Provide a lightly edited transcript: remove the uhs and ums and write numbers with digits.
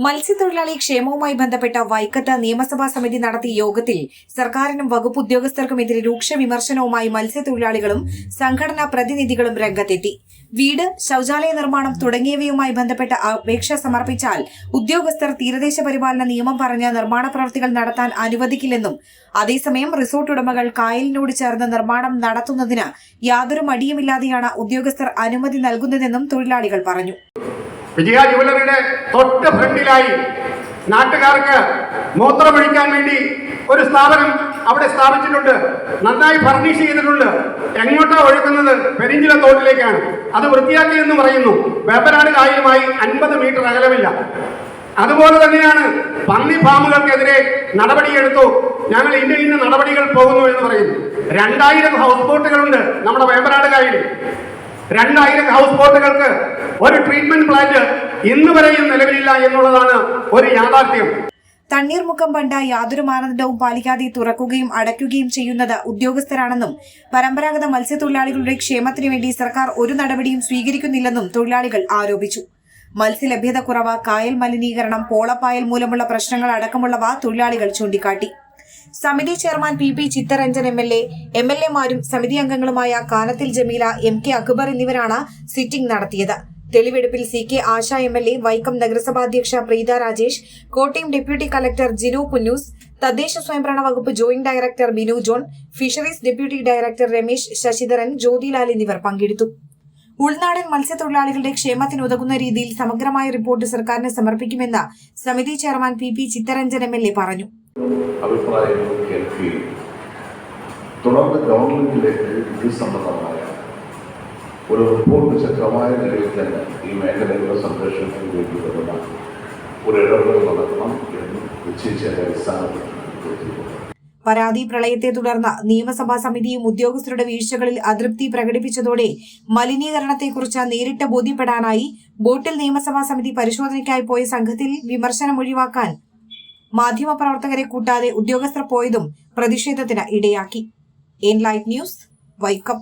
മത്സ്യത്തൊഴിലാളി ക്ഷേമവുമായി ബന്ധപ്പെട്ട വൈക്കത്ത് നിയമസഭാ സമിതി നടത്തിയ യോഗത്തിൽ സർക്കാരിനും വകുപ്പ് ഉദ്യോഗസ്ഥർക്കുമെതിരെ രൂക്ഷ വിമർശനവുമായി മത്സ്യത്തൊഴിലാളികളും സംഘടനാ പ്രതിനിധികളും രംഗത്തെത്തി. വീട്, ശൌചാലയ നിർമ്മാണം തുടങ്ങിയവയുമായി ബന്ധപ്പെട്ട അപേക്ഷ സമർപ്പിച്ചാൽ ഉദ്യോഗസ്ഥർ തീരദേശ പരിപാലന നിയമം പറഞ്ഞ് നിർമ്മാണ പ്രവൃത്തികൾ നടത്താൻ അനുവദിക്കില്ലെന്നും അതേസമയം റിസോർട്ട് ഉടമകൾ കായലിനോട് ചേർന്ന് നിർമ്മാണം നടത്തുന്നതിന് യാതൊരു മടിയുമില്ലാതെയാണ് ഉദ്യോഗസ്ഥർ അനുമതി നൽകുന്നതെന്നും തൊഴിലാളികൾ പറഞ്ഞു. വിജയ ജുവലറിയുടെ തൊട്ട് ഫ്രണ്ടിലായി നാട്ടുകാർക്ക് മൂത്രമൊഴിക്കാൻ വേണ്ടി ഒരു സ്ഥാപനം അവിടെ സ്ഥാപിച്ചിട്ടുണ്ട്. നന്നായി ഫർണിഷ് ചെയ്തിട്ടുണ്ട്. എങ്ങോട്ടാണ് ഒഴുക്കുന്നത്? പെരിഞ്ചില തോട്ടിലേക്കാണ്. അത് വൃത്തിയാക്കി എന്ന് പറയുന്നു. വേമ്പനാട് കായലുമായി 50 മീറ്റർ അകലമില്ല. അതുപോലെ തന്നെയാണ് പന്നി ഫാമുകൾക്കെതിരെ നടപടിയെടുത്തു. ഞങ്ങൾ ഇന്ന നടപടികൾ പോകുന്നു എന്ന് പറയുന്നു. 2000 ഹൗസ് ബോട്ടുകളുണ്ട് നമ്മുടെ വേമ്പനാട് കായലിൽ. 2000 ഹൗസ് ബോട്ടുകൾക്ക് ഒരു ട്രീറ്റ്മെന്റ് പ്ലാന്റ് ഇന്ന് വരെയും നിലവിലില്ല എന്നുള്ളതാണ് ഒരു യാഥാർത്ഥ്യം. തണ്ണീർമുക്കം ബണ്ട് യാതൊരു മാനദണ്ഡവും പാലിക്കാതെ തുറക്കുകയും അടയ്ക്കുകയും ചെയ്യുന്നത് ഉദ്യോഗസ്ഥരാണെന്നും പരമ്പരാഗത മത്സ്യത്തൊഴിലാളികളുടെ ക്ഷേമത്തിനു വേണ്ടി സർക്കാർ ഒരു നടപടിയും സ്വീകരിക്കുന്നില്ലെന്നും തൊഴിലാളികൾ ആരോപിച്ചു. മത്സ്യലഭ്യത കുറവ്, കായൽ മലിനീകരണം, പോളപ്പായൽ മൂലമുള്ള പ്രശ്നങ്ങൾ അടക്കമുള്ളവ തൊഴിലാളികൾ ചൂണ്ടിക്കാട്ടി. സമിതി ചെയർമാൻ PP ചിത്തരഞ്ജൻ MLA മാരും സമിതി അംഗങ്ങളുമായ കാനത്തിൽ ജമീല, MK അക്ബർ എന്നിവരാണ് സിറ്റിംഗ് നടത്തിയത്. തെളിവെടുപ്പിൽ CK ആശ MLA, വൈക്കം നഗരസഭാ അധ്യക്ഷ പ്രീത രാജേഷ്, കോട്ടയം ഡെപ്യൂട്ടി കളക്ടർ ജിനു പുന്നൂസ്, തദ്ദേശ സ്വയംഭരണ വകുപ്പ് joint director Binu John, fisheries deputy director Ramesh Sasidharan, Jyothilal എന്നിവർ പങ്കെടുത്തു. ഉൾനാടൻ മത്സ്യത്തൊഴിലാളികളുടെ ക്ഷേമത്തിനുതകുന്ന രീതിയിൽ സമഗ്രമായ റിപ്പോർട്ട് സർക്കാരിന് സമർപ്പിക്കുമെന്ന് സമിതി ചെയർമാൻ PP ചിത്തരഞ്ജൻ MLA പറഞ്ഞു. അഭിപ്രായങ്ങൾ കേൾക്കുകയും തുടർന്ന് ഗവൺമെന്റിലേക്ക് ഇത് സംബന്ധമായ ഒരു റിപ്പോർട്ട് ശക്തമായ നിലയിൽ തന്നെ ഈ മേഖലയുടെ സംരക്ഷണത്തിന് വേണ്ടി വരുന്ന ഒരു ഇടപെടൽ നടത്തണം എന്ന് നിശ്ചയിച്ചതിന്റെ അടിസ്ഥാനത്തിൽ പരാതി പ്രളയത്തെ തുടർന്ന് നിയമസഭാ സമിതിയും ഉദ്യോഗസ്ഥരുടെ വീഴ്ചകളിൽ അതൃപ്തി പ്രകടിപ്പിച്ചതോടെ മലിനീകരണത്തെക്കുറിച്ച് നേരിട്ട് ബോധ്യപ്പെടാനായി ബോട്ടിൽ നിയമസഭാ സമിതി പരിശോധനയ്ക്കായി പോയ സംഘത്തിൽ വിമർശനം ഒഴിവാക്കാൻ മാധ്യമപ്രവർത്തകരെ കൂട്ടാതെ ഉദ്യോഗസ്ഥർ പോയതും പ്രതിഷേധത്തിന് ഇടയാക്കി. Enlight news, Vaikom.